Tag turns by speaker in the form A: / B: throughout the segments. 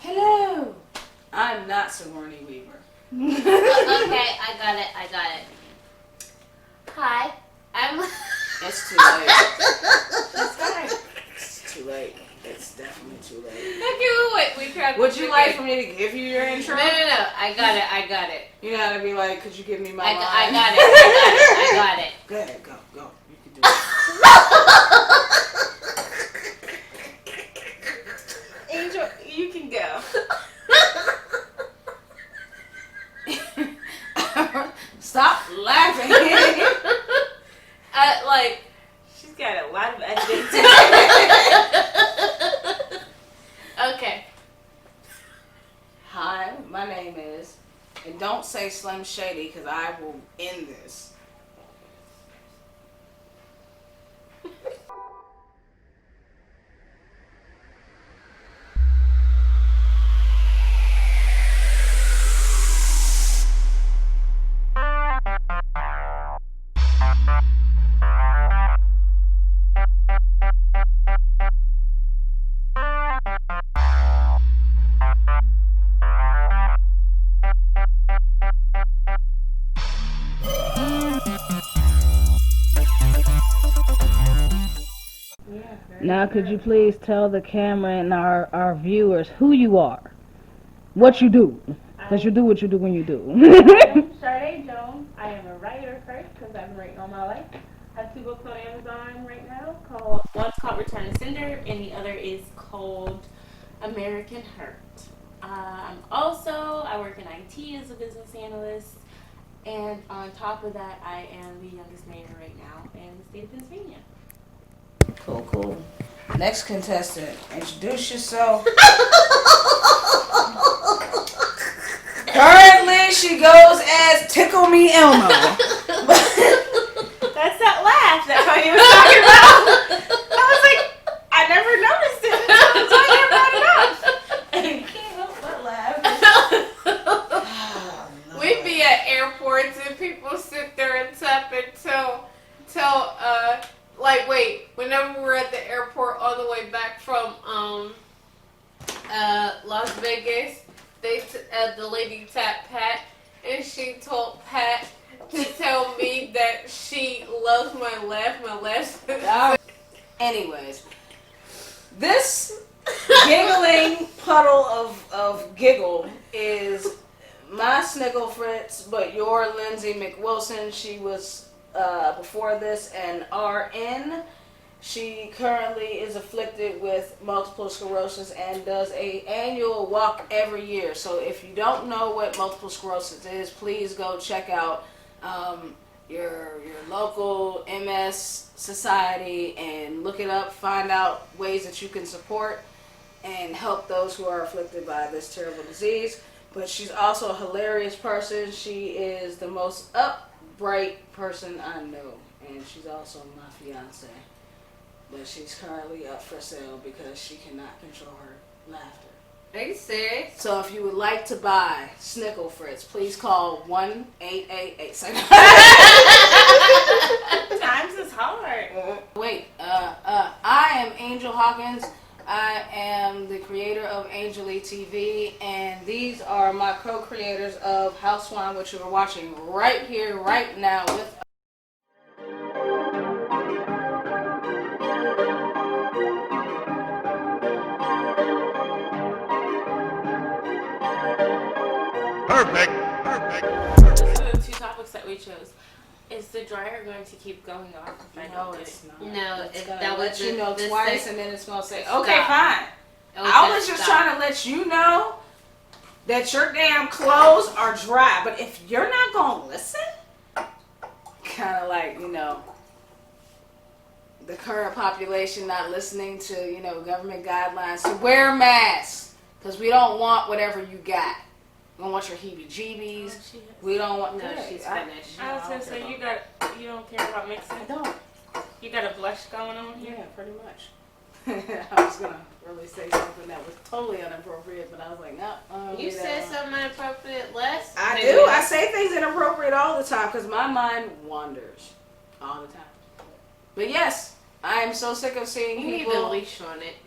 A: Hello. I'm not Sigourney Weaver.
B: Okay, I got it. Hi, I'm...
A: It's too late. It's too late. It's definitely too late.
B: Okay, wait.
A: Would you like for me to give you your intro?
B: No. I got it.
A: You gotta be like, could you give me my line?
B: I got it.
A: Go ahead, go. You can do it.
B: Angel, you can go.
A: Stop laughing.
B: She's got a lot of editing. Okay.
A: Hi, my name is, and don't say Slim Shady because I will end this. Now, could you please tell the camera and our viewers who you are, what you do, because you do what you do when you do.
C: I'm Chardae Jones. I am a writer first because I've been writing all my life. I have 2 books on Amazon right now. One's called Return to Sender and the other is called American Hurt. I work in IT as a business analyst, and on top of that, I am the youngest mayor right now in the state of Pennsylvania.
A: Cool. Next contestant, introduce yourself. Currently, she goes as Tickle Me Elmo.
C: That's that laugh that Tanya was talking about. I was like, I never noticed it until Tanya brought it up. And you can't help but laugh.
B: We'd be at airports and people sit there and tap and tell, whenever we're at the airport all the way back from Las Vegas, the lady tapped Pat, and she told Pat to tell me that she loves my laugh.
A: Anyways, this giggling puddle of giggle is my Snickle Fritz, but your Lindsay McWilson. She was before this an RN. She currently is afflicted with multiple sclerosis and does an annual walk every year. So if you don't know what multiple sclerosis is, please go check out your local MS society and look it up. Find out ways that you can support and help those who are afflicted by this terrible disease. But she's also a hilarious person. She is the most upright person I know, and she's also my fiance. But she's currently up for sale because she cannot control her laughter.
B: Are you serious?
A: So if you would like to buy Snickle Fritz, please call 1-888.
C: Times is hard.
A: Wait, I am Angel Hawkins. I am the creator of Angel TV, and these are my co-creators of Housewife, which you are watching right here, right now with
D: Perfect.
C: Those are the 2 topics that we chose. Is the dryer going to keep going off if I don't get it?
A: it's not.
B: No,
A: It's
B: it,
A: gonna
B: that
A: let
B: was
A: you know
B: the
A: twice,
B: sec-
A: and then it's gonna say,
B: Stop.
A: "Okay, fine." I was just trying to let you know that your damn clothes are dry. But if you're not gonna listen, kind of like the current population not listening to government guidelines to wear masks because we don't want whatever you got. We don't want your heebie-jeebies. We don't want.
B: No, she's finished.
C: I was gonna say you don't care about mixing.
A: I don't.
C: You got a blush going on here.
A: Yeah, pretty much. I was gonna really say something that was totally inappropriate, but I was like, no.
B: You said something inappropriate less.
A: I do. I say things inappropriate all the time because my mind wanders all the time. But yes, I am so sick of seeing
B: You need
A: people.
B: a leash on it.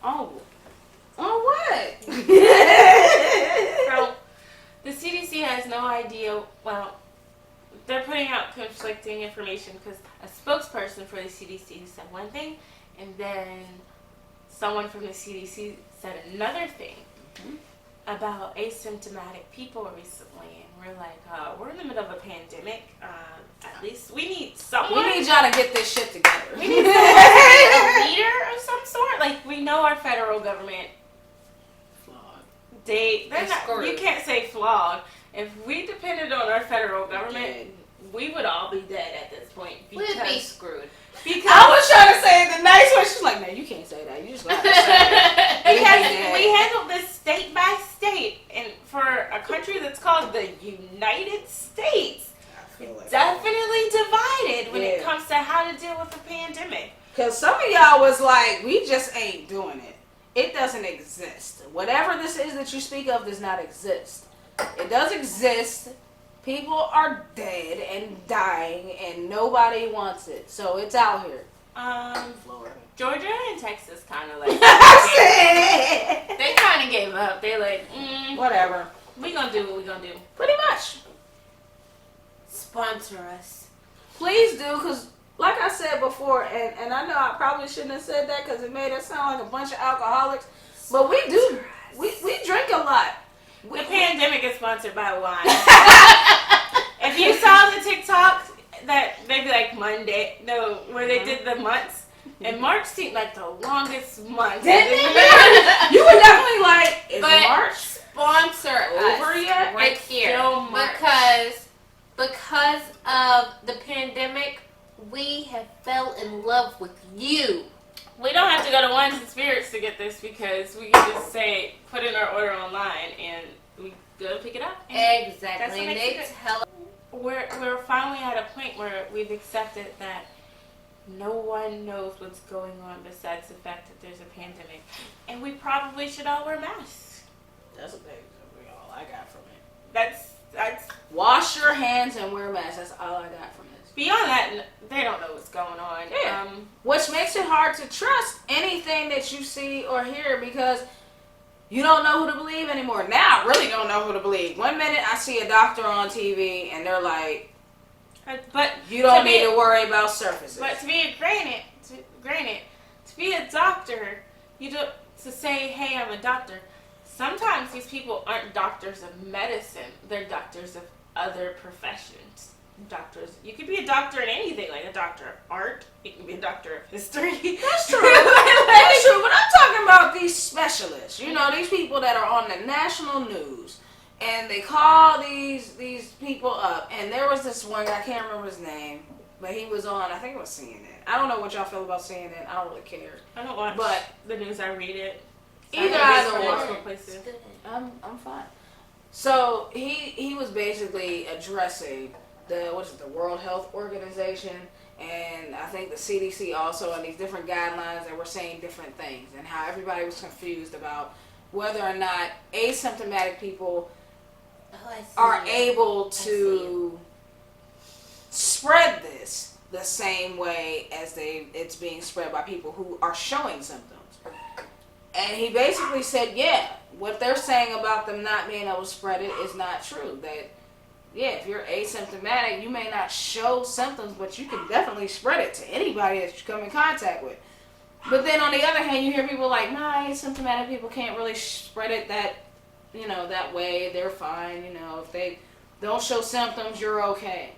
A: Oh, On what?
C: So, the CDC has no idea. Well, they're putting out conflicting information because a spokesperson for the CDC said one thing, and then someone from the CDC said another thing about asymptomatic people recently. And we're like, we're in the middle of a pandemic. At least we need someone.
A: We need y'all to get this shit together.
C: We need someone to be a leader of some sort. Like, we know our federal government. They're not, you can't say flawed. If we depended on our federal government, we would all be dead at this point.
B: We'd be screwed.
A: Because I was trying to say the nice one. She's like, no, you can't say that. You just got to say it.
C: Because we handled this state by state, and for a country that's called the United States, definitely divided when it comes to how to deal with a pandemic.
A: Because some of y'all was like, we just ain't doing it. It doesn't exist. Whatever this is that you speak of does not exist. It does exist. People are dead and dying, and nobody wants it. So it's out here.
C: Florida, Georgia, and Texas kind of like
A: they
C: kind of gave up. They like,
A: whatever.
C: We gonna do what we gonna do.
A: Pretty much.
B: Sponsor us.
A: Please do, because like I said before, and I know I probably shouldn't have said that because it made us sound like a bunch of alcoholics, but we do. We drink a lot.
C: The pandemic is sponsored by wine. If you saw the TikTok that maybe like Monday, where they did the months, and March seemed like the longest month.
A: Didn't it? You were definitely like, is March
B: sponsor
A: over
B: us
A: yet?
B: right
C: It's
B: here
C: still March.
B: because of the pandemic, we have fell in love with you.
C: We don't have to go to Wines and Spirits to get this because we can just say, put in our order online, and we go pick it up.
B: Exactly. And they tell us.
C: We're finally at a point where we've accepted that no one knows what's going on besides the fact that there's a pandemic, and we probably should all wear masks.
A: That's all I got from it.
C: That's
A: wash your hands and wear masks. That's all I got from this.
C: Beyond that, they don't know what's going on.
A: Yeah. Which makes it hard to trust anything that you see or hear because you don't know who to believe anymore. Now I really don't know who to believe. One minute I see a doctor on TV and they're like,
C: but
A: you don't need to worry about surfaces.
C: But to be to be a doctor, you don't to say, hey, I'm a doctor. Sometimes these people aren't doctors of medicine. They're doctors of other professions. Doctors. You could be a doctor in anything, like a doctor of art. You can be a doctor of history.
A: That's true. That's true. But I'm talking about these specialists. You know, these people that are on the national news, and they call these people up. And there was this one, I can't remember his name, but he was on, I think it was CNN. I don't know what y'all feel about CNN. I don't really care.
C: I don't watch the news. I read it.
A: Either
C: or.
A: I'm fine. So he was basically addressing the World Health Organization, and I think the CDC also, and these different guidelines that were saying different things, and how everybody was confused about whether or not asymptomatic people are able to spread this the same way as it's being spread by people who are showing symptoms. And he basically said, yeah, what they're saying about them not being able to spread it is not true. That yeah, if you're asymptomatic, you may not show symptoms, but you can definitely spread it to anybody that you come in contact with. But then on the other hand, you hear people like, nah, asymptomatic people can't really spread it that way. They're fine. If they don't show symptoms, you're okay.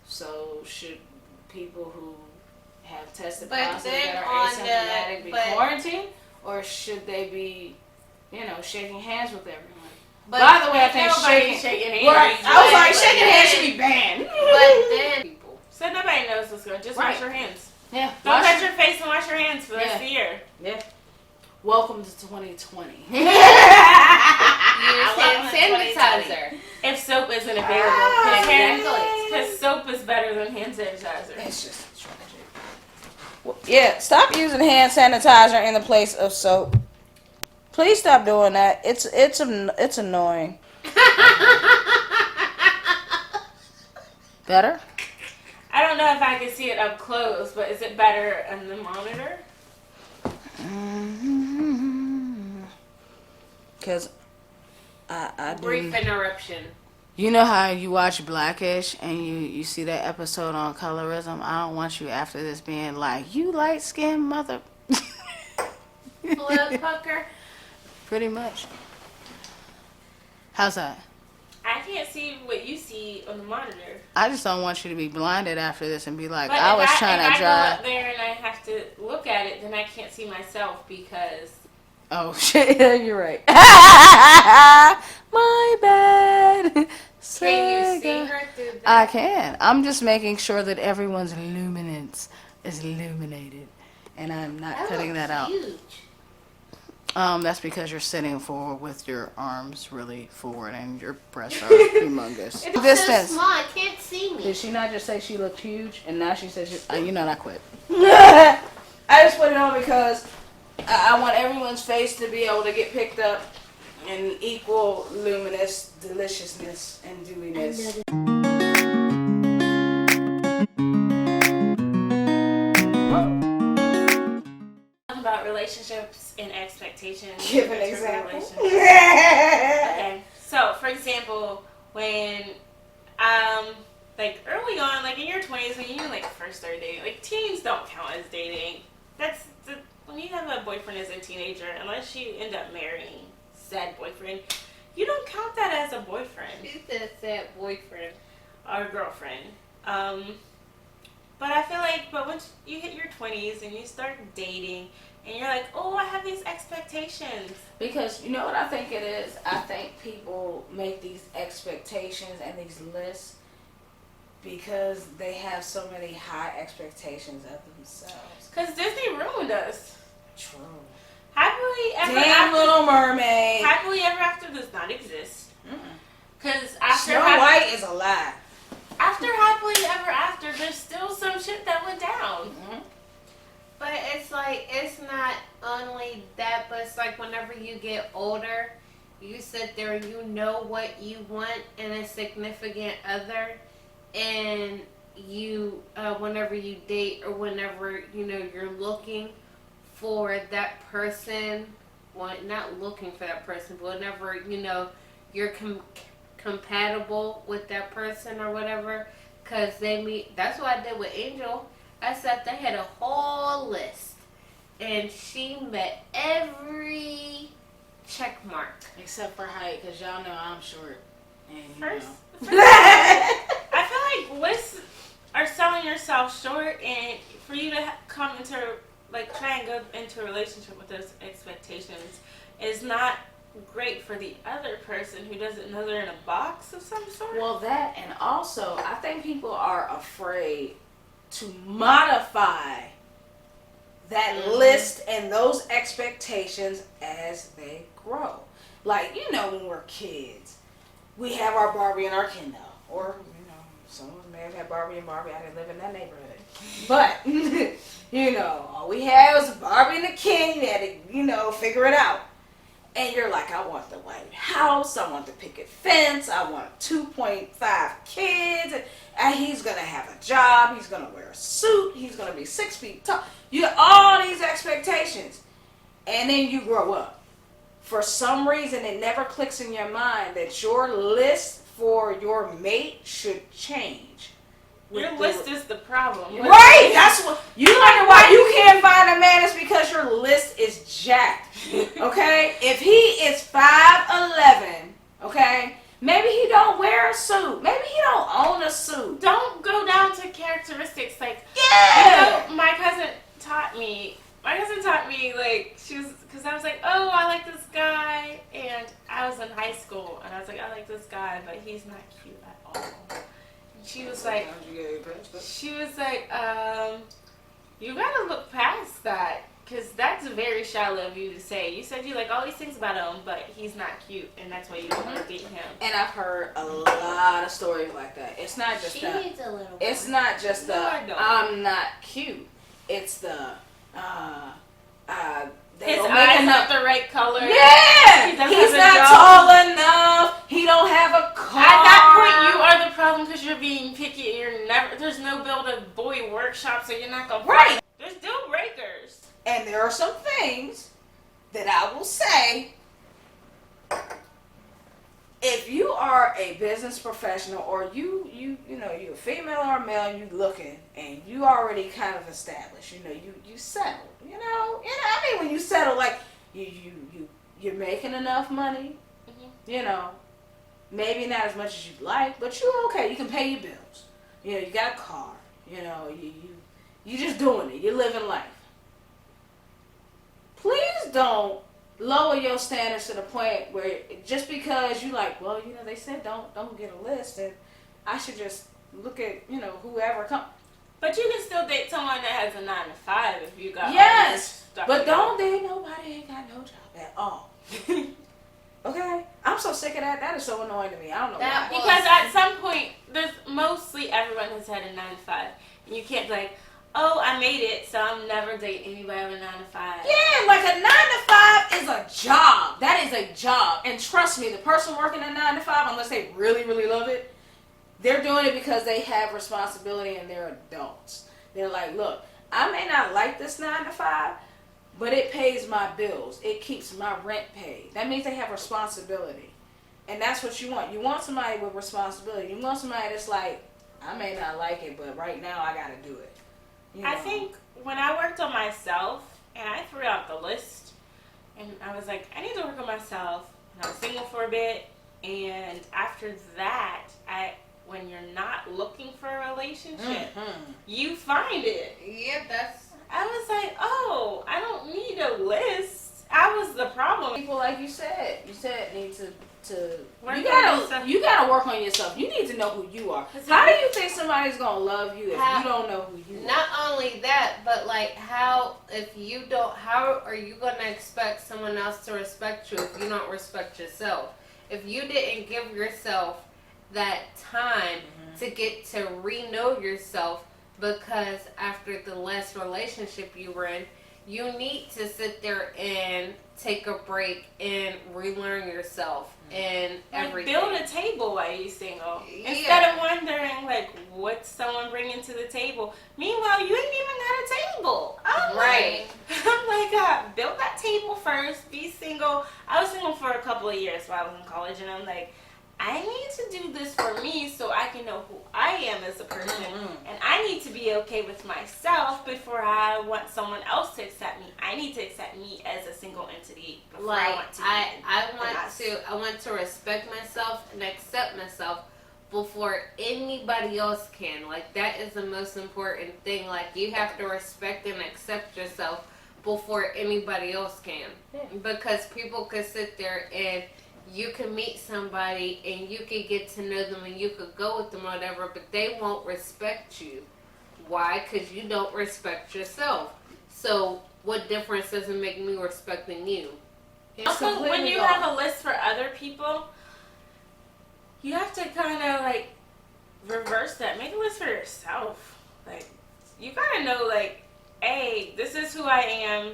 A: So should people who have tested positive that are asymptomatic be quarantined? Or should they be, shaking hands with everyone? But by the way, I think shaking hands. I was like, shaking hands should be banned.
B: But then people.
C: So nobody knows what's going on. Just wash your hands.
A: Yeah.
C: Don't touch your face and wash your hands for the rest of the year.
A: Yeah. Welcome to 2020.
B: Use hand sanitizer.
C: If soap isn't available. Because soap is better than hand sanitizer.
A: It's just tragic. Yeah, stop using hand sanitizer in the place of soap. Please stop doing that. It's annoying. Better?
C: I don't know if I can see it up close, but is it better on the monitor?
A: Because I
C: Brief
A: do.
C: interruption.
A: You know how you watch Blackish and you see that episode on colorism? I don't want you after this being like, you light skinned mother.
C: Blood pucker.
A: Pretty much. How's that?
C: I can't see what you see on the monitor.
A: I just don't want you to be blinded after this and be like,
C: But
A: I was
C: if
A: trying to
C: I go
A: drive.
C: up there and I have to look at it, then I can't see myself because.
A: Oh, shit. You're right. My bad.
B: Can you see
A: Sega.
B: her through that?
A: I can. I'm just making sure that everyone's luminance is illuminated. And I'm not cutting that out.
B: Huge.
A: That's because you're sitting forward with your arms really forward and your breasts are humongous.
B: It's so
A: Distance.
B: small, I can't see me.
A: Did she not just say she looked huge? And now she says, you know, I quit. I just put it on because I want everyone's face to be able to get picked up in equal luminous deliciousness and dewiness.
C: About relationships and expectations.
A: Give an
C: Into
A: example.
C: relationships. Okay. So, for example, when like early on, like in your 20s, when you like first started dating, like teens don't count as dating. When you have a boyfriend as a teenager, unless you end up marrying said boyfriend, you don't count that as a boyfriend.
B: She said sad boyfriend.
C: Or girlfriend. But I feel like, once you hit your 20s and you start dating, and you're like, oh, I have these expectations.
A: Because you know what I think it is? I think people make these expectations and these lists because they have so many high expectations of themselves.
C: Because Disney ruined us.
A: True.
C: Happily Ever
A: Damn
C: After.
A: Little Mermaid.
C: Happily Ever After does not exist. Because after
A: Snow White is a lie.
C: after Happily Ever After, there's still some shit that went down.
B: But it's like, it's not only that, but it's like whenever you get older, you sit there and you know what you want in a significant other, and you, whenever you date or whenever, you're looking for that person, well, not looking for that person, but whenever, you're compatible with that person or whatever, because they meet. That's what I did with Angel. I sat there, had a whole list, and she met every check mark.
A: Except for height, because y'all know I'm short. And,
C: First, I feel like lists are selling yourself short, and for you to come into, like, try and go into a relationship with those expectations is not great for the other person who doesn't know they're in a box of some sort.
A: Well, that, and also, I think people are afraid to modify that list and those expectations as they grow. Like, when we're kids, we have our Barbie and our Ken doll. Or, some of us may have had Barbie and Barbie. I didn't live in that neighborhood. But, all we had was Barbie and the Ken. You had to, figure it out. And you're like, I want the white house, I want the picket fence, I want 2.5 kids, and he's going to have a job, he's going to wear a suit, he's going to be 6 feet tall. You have all these expectations. And then you grow up. For some reason, it never clicks in your mind that your list for your mate should change.
C: Your list is the problem.
A: Right! That's what you wonder why you can't find a man. It's because your list is jacked. Okay? If he is 5'11", okay, maybe he don't wear a suit. Maybe he don't own a suit.
C: Don't go down to characteristics like, my cousin taught me, like, because I was like, oh, I like this guy, and I was in high school, and I was like, I like this guy, but he's not cute at all. She was like, you gotta look past that, because that's very shallow of you to say. You said you like all these things about him, but he's not cute, and that's why you don't want to date him.
A: And I've heard a lot of stories like that. It's not just
B: She needs a little.
A: it's not just I'm not cute. It's
C: His eyes not the right color.
A: Yeah! He's not tall enough. He don't have a car.
C: At that point, you are the problem because you're being picky and there's no build a boy workshop, so you're not going to
A: Right.
C: There's deal breakers.
A: And there are some things that I will say are a business professional, or you know, you're a female or a male, you looking, and you already kind of established, you know, you settled, you know, I mean, when you settle, like, you're making enough money, you know, maybe not as much as you'd like, but you're okay, you can pay your bills, you know, you got a car, you know, you just doing it, you're living life. Please don't lower your standards to the point where just because you like, well, you know, they said don't get a list, and I should just look at, you know, whoever comes.
C: But you can still date someone that has a 9 to 5 if you got
A: Yes,
C: stuff
A: but
C: together.
A: don't date nobody ain't got no job at all. Okay, I'm so sick of that. That is so annoying to me. I don't know
B: That
A: why.
C: Because at some point, there's mostly everyone has had a 9 to 5, and you can't be like, oh, I made it, so I'm never dating anybody with a 9 to 5.
A: Yeah, like a 9 to 5 is a job. That is a job, and trust me, the person working a 9 to 5, unless they really, really love it, they're doing it because they have responsibility and they're adults. They're like, look, I may not like this 9 to 5, but it pays my bills. It keeps my rent paid. That means they have responsibility. And that's what you want. You want somebody with responsibility. You want somebody that's like, I may not like it, but right now I got to do it. You know?
C: I think when I worked on myself, and I threw out the list, and I was like, I need to work on myself, and I was single for a bit, and after that, when you're not looking for a relationship, you find it.
B: Yeah, that's.
C: I was like, oh, I don't need a list. I was the problem.
A: People, like you said need to
C: Work
A: you
C: on
A: gotta
C: yourself.
A: you gotta work on yourself. You need to know who you are. How do you think somebody's gonna love you if you don't know who you are?
B: Not only that, but like how are you gonna expect someone else to respect you if you don't respect yourself? If you didn't give yourself that time to get to re-know yourself, because after the last relationship you were in, you need to sit there and take a break and relearn yourself and everything.
C: Build a table while you're single.
B: Yeah.
C: Instead of wondering, like, what's someone bringing to the table? Meanwhile, you ain't even got a table.
B: Right.
C: Build that table first. Be single. I was single for a couple of years while I was in college, and I'm like, I need to do this for me so I can know who I am as a person. And I need to be okay with myself before I want someone else to accept me. I need to accept me as a single entity before I want to.
B: I want to respect myself and accept myself before anybody else can. Like, that is the most important thing. Like, you have to respect and accept yourself before anybody else can. Because people could sit there and you can meet somebody and you can get to know them and you could go with them or whatever, but they won't respect you. Why? Because you don't respect yourself. So what difference does it make me respecting you?
C: Also, when you have a list for other people, you have to kind of like reverse that. Make a list for yourself. Like, you gotta know, like, hey, this is who I am.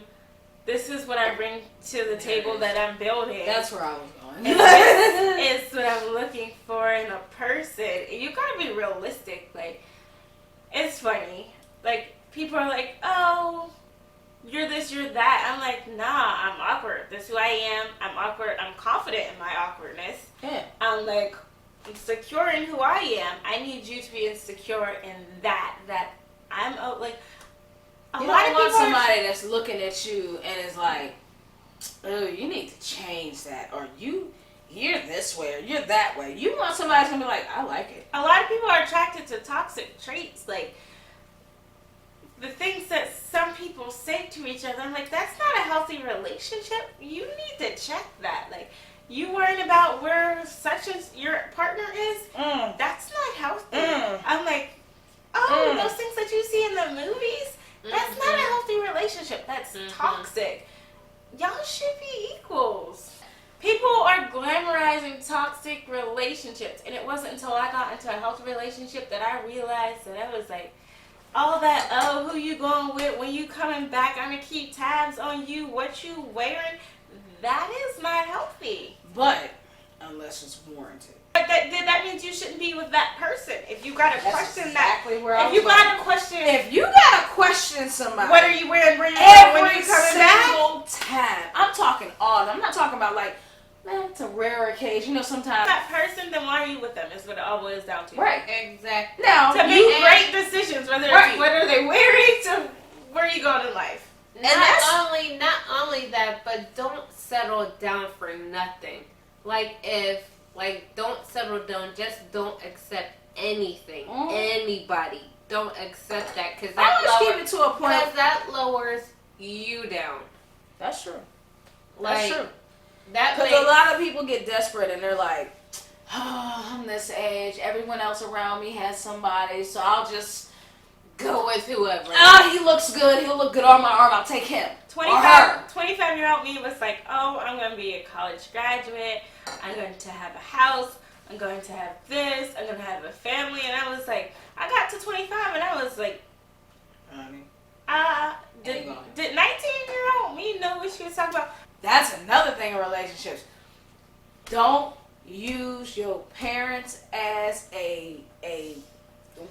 C: This is what I bring to the table that I'm building.
A: That's where I was going.
C: And this is what I'm looking for in a person. And you gotta be realistic. Like, it's funny. Like, people are like, oh, you're this, you're that. I'm like, nah, I'm awkward. That's who I am. I'm awkward. I'm confident in my awkwardness.
A: Yeah.
C: I'm like, insecure in who I am. I need you to be insecure in that I'm like.
A: You don't want somebody that's looking at you and is like, oh, you need to change that, or you're this way, or you're that way. You want somebody that's gonna be like, I like it.
C: A lot of people are attracted to toxic traits, like the things that some people say to each other. I'm like, that's not a healthy relationship. You need to check that. Like, you worrying about where such as your partner is, that's not healthy. I'm like, those things that you see in the movies, that's not a healthy relationship. That's toxic. Y'all should be equals. People are glamorizing toxic relationships, and it wasn't until I got into a healthy relationship that I realized that I was like, all that, oh, who you going with, when you coming back, I'm gonna keep tabs on you, what you wearing, that is not healthy.
A: But unless it's warranted.
C: But that means you shouldn't be with that person. If you gotta question
A: exactly
C: that,
A: where I
C: if you
A: was
C: gotta question,
A: if you gotta question somebody,
C: what are you wearing, where you going, when
A: every
C: you coming back?
A: single time. I'm talking all. I'm not talking about like, man, it's a rare occasion. You know, sometimes.
C: That person, then why are you with them? Is what it all boils down to.
A: Right.
B: Exactly.
A: Now,
C: To make great decisions, whether
A: Right.
C: it's what are they wearing to where you going in life.
B: Not only that, but don't settle down for nothing. Don't settle down. Just don't accept anything, anybody. Don't accept that because
A: keep it to a point.
B: Because that lowers you down.
A: That's true.
B: Like,
A: That's true.
B: That
A: Because
B: makes,
A: a lot of people get desperate and they're like, oh, I'm this age. Everyone else around me has somebody, so I'll just
B: go with whoever.
A: he looks good. He'll look good on my arm. I'll take him.
C: 25-year-old me was like, oh, I'm going to be a college graduate. I'm going to have a house. I'm going to have this. I'm going to have a family. And I was like, I got to 25 and I was like, did 19-year-old me know what she was talking about?
A: That's another thing in relationships. Don't use your parents as a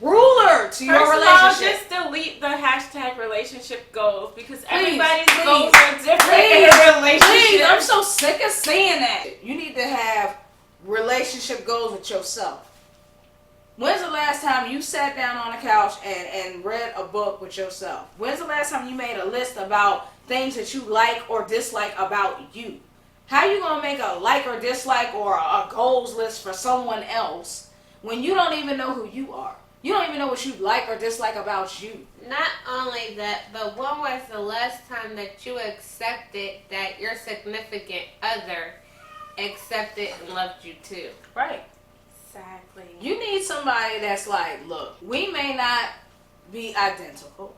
A: ruler to your
C: First of all,
A: relationship.
C: just delete the hashtag relationship goals because
A: Please,
C: everybody's
A: please,
C: goals are different in
A: Please,
C: a relationship.
A: I'm so sick of seeing that. You need to have relationship goals with yourself. When's the last time you sat down on the couch and read a book with yourself? When's the last time you made a list about things that you like or dislike about you? How you going to make a like or dislike or a goals list for someone else when you don't even know who you are? You don't even know what you like or dislike about you.
B: Not only that, but when was the last time that you accepted that your significant other accepted and loved you too?
A: Right.
C: Exactly.
A: You need somebody that's like, look, we may not be identical.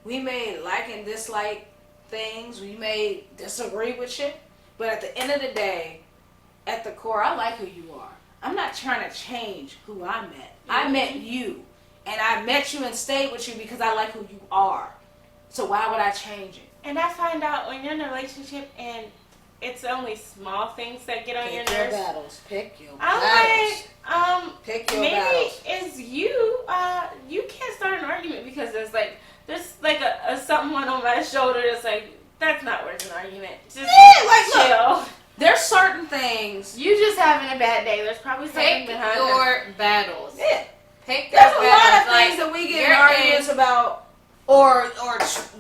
A: We may like and dislike things. We may disagree with shit. But at the end of the day, at the core, I like who you are. I'm not trying to change who I met. I met you. And I met you and stayed with you because I like who you are. So why would I change it?
C: And I find out when you're in a relationship and it's only small things that get on your
A: Pick your
C: nerves.
A: battles. Pick your
C: I'm
A: battles.
C: like,
A: Pick your
C: maybe
A: battles.
C: it's you. You can't start an argument because there's like a something on my shoulder that's like, that's not worth an argument. Just chill.
A: There's certain things.
C: You just having a bad day. There's probably something
B: Pick
C: behind
B: your battles.
A: Yeah.
B: Pick
A: There's
B: your
A: a lot
B: battles.
A: of things that we get in arguments about or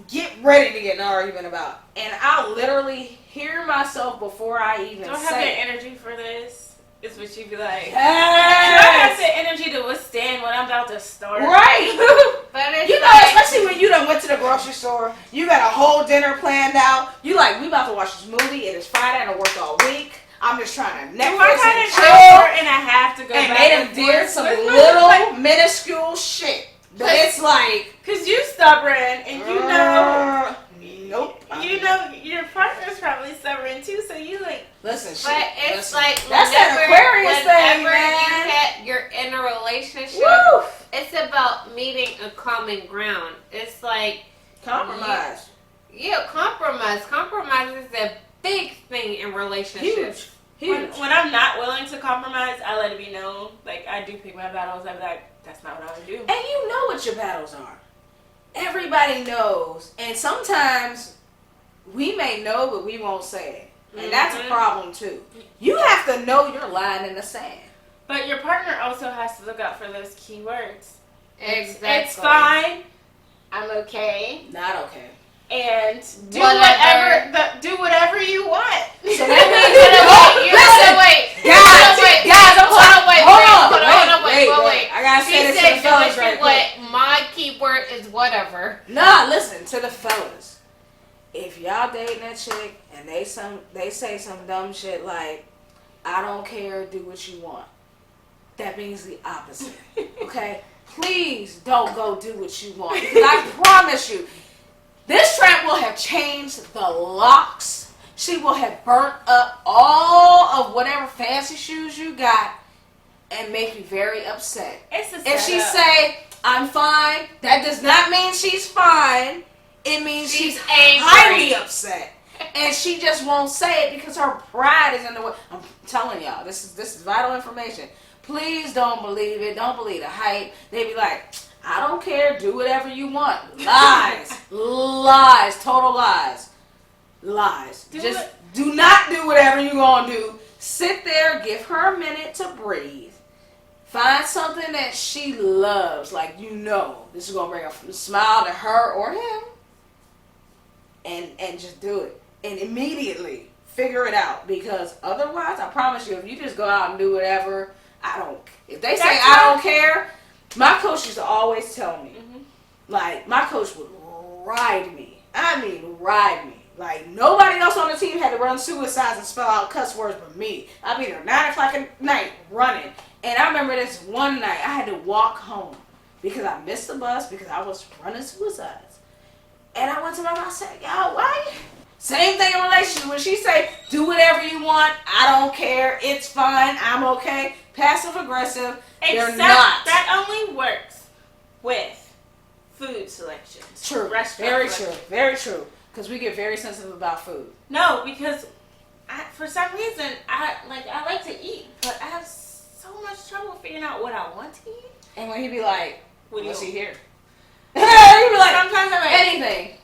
A: get ready to get in an argument about. And I literally hear myself before I even
C: Don't have
A: say
C: the
A: it.
C: energy for this. Is what you be like.
A: Yes.
C: I have the energy to withstand what I'm about to start.
A: Right.
B: But it's
A: You know,
B: like,
A: especially when you done went to the grocery store, you got a whole dinner planned out. You like, we about to watch this movie. It is Friday. I done worked all week. I'm just trying to
C: Do I
A: Netflix
C: got
A: and
C: an
A: chill.
C: hour and a half to go
A: And
C: back
A: they
C: and
A: done did
C: forth
A: some
C: with my-
A: little
C: like,
A: minuscule shit. But it's like,
C: cause you stubborn and you know,
A: nope.
C: you know your partner's probably stubborn too. So you like,
A: Listen,
B: but it's like
A: that's that Aquarius thing,
B: whenever you're in a relationship,
A: Woo!
B: it's about meeting a common ground. It's like
A: Compromise.
B: Compromise. Compromise is a big thing in relationships.
A: Huge.
C: when I'm not willing to compromise, I let it be known. Like I do pick my battles. I'm like, that's not what I would do.
A: And you know what your battles are. Everybody knows. And sometimes we may know, but we won't say it. And that's a problem too. You have to know your line in the sand.
C: But your partner also has to look out for those key words.
B: Exactly.
C: It's fine. I'm okay.
A: Not okay.
C: And do
B: Whatever.
C: whatever you want.
A: So that means
B: Wait.
A: I gotta
B: She
A: say this to
B: said,
A: the fellas
B: do
A: right
B: what
A: quick.
B: my key word is whatever.
A: Nah, listen to the fellas. If y'all dating a chick and they say some dumb shit like, I don't care, do what you want. That means the opposite. Okay? Please don't go do what you want. Because I promise you, this tramp will have changed the locks. She will have burnt up all of whatever fancy shoes you got and make you very upset.
C: It's a
A: If she
C: setup.
A: say, I'm fine, that does not mean she's fine. It means she's
B: angry.
A: highly upset. And she just won't say it because her pride is in the way. I'm telling y'all, this is vital information. Please don't believe it. Don't believe the hype. They be like, I don't care. Do whatever you want. Lies. Lies. Total lies. Lies. Do not do whatever you gonna do. Sit there, give her a minute to breathe. Find something that she loves, like this is gonna bring a smile to her or him, and just do it. And immediately figure it out, because otherwise, I promise you, if you just go out and do whatever, if they say I don't care, my coach used to always tell me, like, my coach would ride me. I mean, ride me. Like, nobody else on the team had to run suicides and spell out cuss words but me. I'd be there 9 o'clock at night running. And I remember this one night, I had to walk home because I missed the bus because I was running suicides. And I went to my mom and said, y'all, why? Same thing in relationship. When she say, do whatever you want, I don't care, it's fine, I'm okay. Passive aggressive, they're not.
C: That only works with food selections.
A: True. Very true. Very true. Because we get very sensitive about food.
C: No, because for some reason, I like to eat, but I have so much trouble figuring out what I want to eat.
A: And when he be like, what's he here? He be like,
C: sometimes I'm like,
A: anything.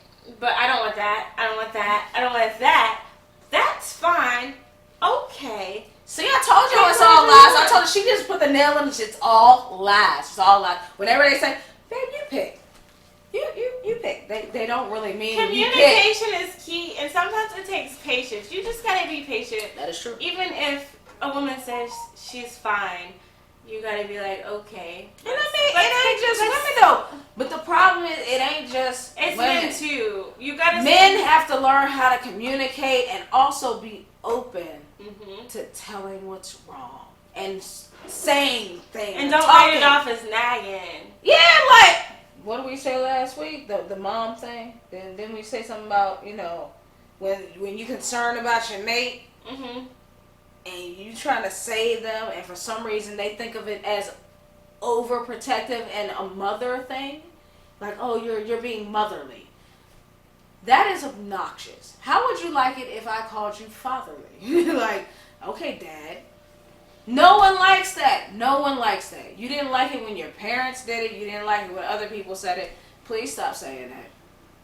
C: But I don't want that. I don't want that. I don't want that. That's fine. Okay.
A: See, I told you it's all lies. I told her, she just put the nail in it. It's all lies. It's all lies. Whenever they say, babe, you pick. You pick. They don't really mean you pick.
C: Communication is key, and sometimes it takes patience. You just gotta be patient.
A: That is true.
C: Even if a woman says she's fine, you gotta be like, okay.
A: And it ain't just women though. But the problem is, it ain't just
C: it's
A: women.
C: Men too. You gotta.
A: Men have to learn how to communicate and also be open to telling what's wrong and saying things.
C: And don't write it off as nagging.
A: Yeah, like, what did we say last week? The mom thing. Then we say something about, when you concerned about your mate. And you trying to save them, and for some reason they think of it as overprotective and a mother thing, like, oh, you're being motherly. That is obnoxious. How would you like it if I called you fatherly? Like, okay, Dad. No one likes that. No one likes that. You didn't like it when your parents did it. You didn't like it when other people said it. Please stop saying that.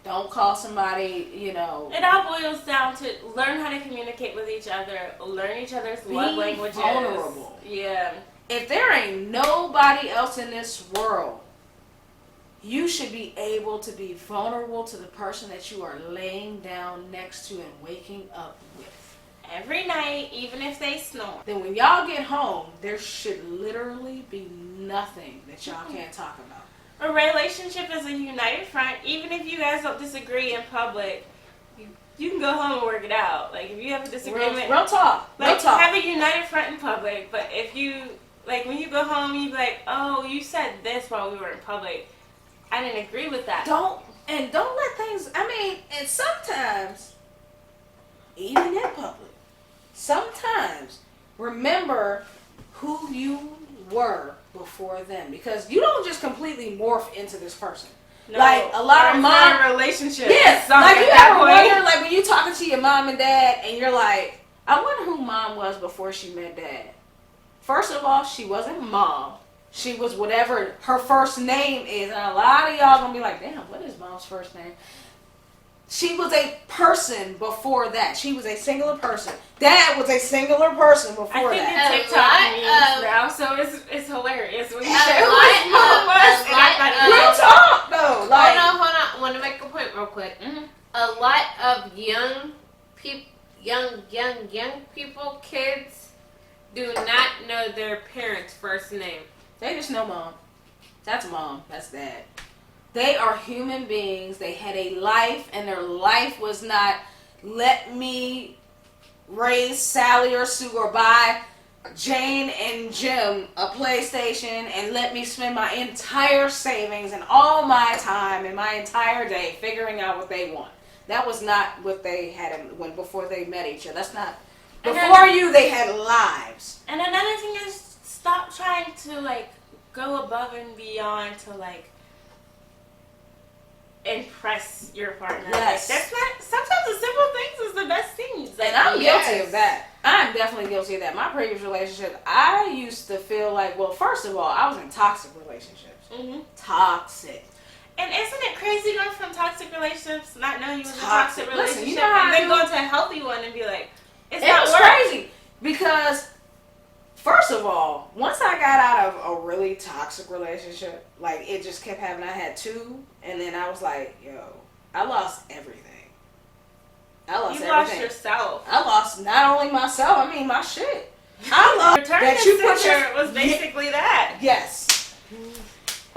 A: Don't call somebody,
C: It all boils down to learn how to communicate with each other, learn each other's love languages.
A: Vulnerable.
C: Yeah.
A: If there ain't nobody else in this world, you should be able to be vulnerable to the person that you are laying down next to and waking up with.
C: Every night, even if they snore.
A: Then when y'all get home, there should literally be nothing that y'all can't talk about.
C: A relationship is a united front. Even if you guys don't disagree in public, you can go home and work it out. Like, if you have a disagreement,
A: real talk.
C: Have a united front in public. But if you, when you go home, you be like, oh, you said this while we were in public. I didn't agree with that.
A: Don't let things. And sometimes, even in public, sometimes remember who you were before them, because you don't just completely morph into this person. No, like a lot of mom
C: relationships.
A: Yes, like you ever wonder, like when you talking to your mom and dad, and you're like, I wonder who mom was before she met dad. First of all, she wasn't mom. She was whatever her first name is, and a lot of y'all gonna be like, damn, what is mom's first name? She was a person before that. She was a singular person. Dad was a singular person before that.
C: I think it's TikTok now, so it's hilarious. When you say who his mom was, and I thought
A: real talk though. Like,
B: hold on. I want to make a point real quick. A lot of young people, kids, do not know their parents' first name.
A: They just know mom. That's mom. That's dad. They are human beings. They had a life, and their life was not, let me raise Sally or Sue or buy Jane and Jim a PlayStation and let me spend my entire savings and all my time and my entire day figuring out what they want. That was not what they had before they met each other. That's not, before they had lives.
C: And another thing is, stop trying to go above and beyond to impress your partner.
A: Yes.
C: That's not, sometimes the simple things is the best things.
A: And I'm guilty of that. I'm definitely guilty of that. My previous relationship, I used to feel like, well, first of all, I was in toxic relationships. Toxic.
C: And isn't it crazy going from toxic relationships, not knowing you was in a toxic relationship,
A: Listen, you know how
C: and then go to a healthy one and be like,
A: it was crazy. Because, first of all, once I got out of a really toxic relationship, like it just kept happening. I had two, and then I was like, yo, I lost everything. I lost
C: You
A: everything.
C: lost yourself.
A: I lost not only myself, I mean my shit. I lost
C: Return
A: that
C: to
A: you put
C: Sender
A: your
C: was basically that.
A: yes.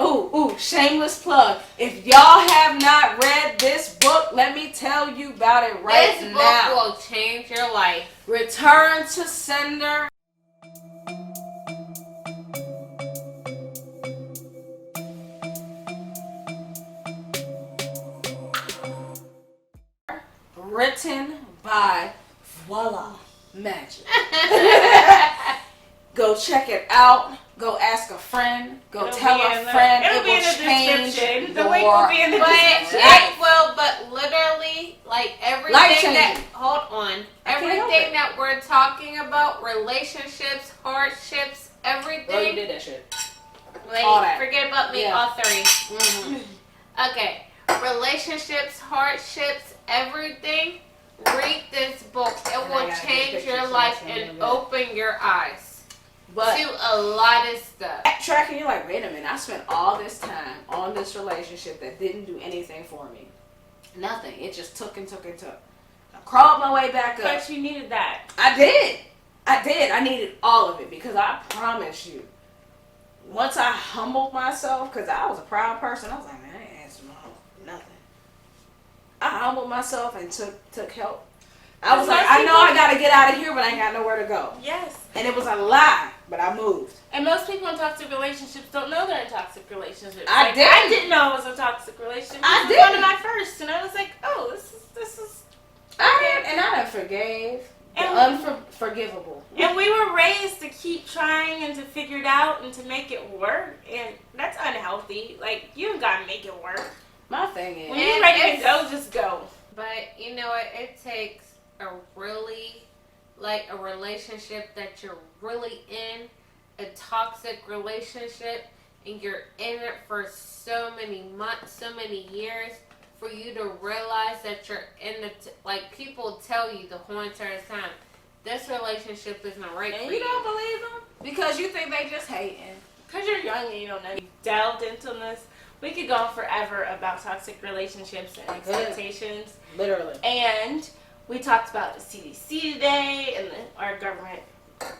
A: Ooh, shameless plug. If y'all have not read this book, let me tell you about it right
B: This
A: now.
B: book will change your life.
A: Return to Sender. Written by Voila Magic. Go check it out. Go ask a friend. Go tell a friend. It will change
C: The link will be in the
B: But
C: description.
B: it will, but literally, like everything that,
A: Life-changing.
B: hold on,
A: I can't help
B: everything
A: it.
B: that we're talking about, relationships, hardships, everything.
A: Girl, you did that shit.
B: Like,
A: all that.
B: forget about me,
A: Yeah.
B: all three.
A: Mm-hmm.
B: Okay, relationships, hardships, everything. Read this book. It
A: And I
B: will
A: gotta get
B: change
A: pictures
B: your
A: so
B: life
A: that's
B: and
A: gonna
B: open your eyes
A: But
B: to a lot of stuff.
A: backtracking, you're like, wait a minute. I spent all this time on this relationship that didn't do anything for me. Nothing. It just took and took and took. I crawled my way back up.
C: But you needed that.
A: I did. I needed all of it because I promise you, once I humbled myself, because I was a proud person, I was like, man, I ain't asking my home for nothing. I humbled myself and took help. I was like, I know I got to get out of here, but I ain't got nowhere to go.
C: Yes.
A: And it was a lie, but I moved.
C: And most people in toxic relationships don't know they're in toxic relationships.
A: I
C: Like,
A: didn't.
C: I didn't know it was a toxic relationship.
A: I
C: This was one
A: didn't.
C: of my first, and I was like, oh, this is.
A: And I done forgave the
C: And-
A: unforgivable.
C: And we were raised to keep trying and to figure it out and to make it work, and that's unhealthy. Like, you gotta make it work.
A: My thing is,
C: When you're ready to go, just go.
B: But you know what? It takes a really, like a relationship that you're really in, a toxic relationship, and you're in it for so many months, so many years, for you to realize that you're in the, like people tell you the whole entire time, this relationship isn't right
A: and
B: for
A: you
B: you.
A: don't believe them because you think they just hating.
C: Because you're young and you don't know. You delved into this. We could go on forever about toxic relationships and expectations.
A: Literally.
C: And we talked about the CDC today and our government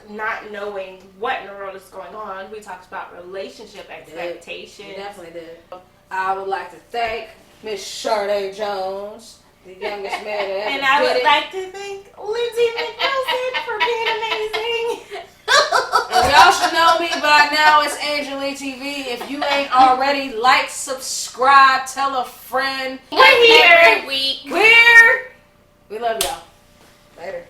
C: not knowing what in the world is going on. We talked about relationship expectations.
A: We definitely did. I would like to thank Miss Chardae Jones, the youngest man that ever
C: And I
A: did
C: would
A: it.
C: like to thank Lindsay McNelson for being amazing.
A: And y'all should know me by now. It's Angela TV. If you ain't already, like, subscribe, tell a friend.
C: We're here.
B: Every week.
A: We love y'all. Later.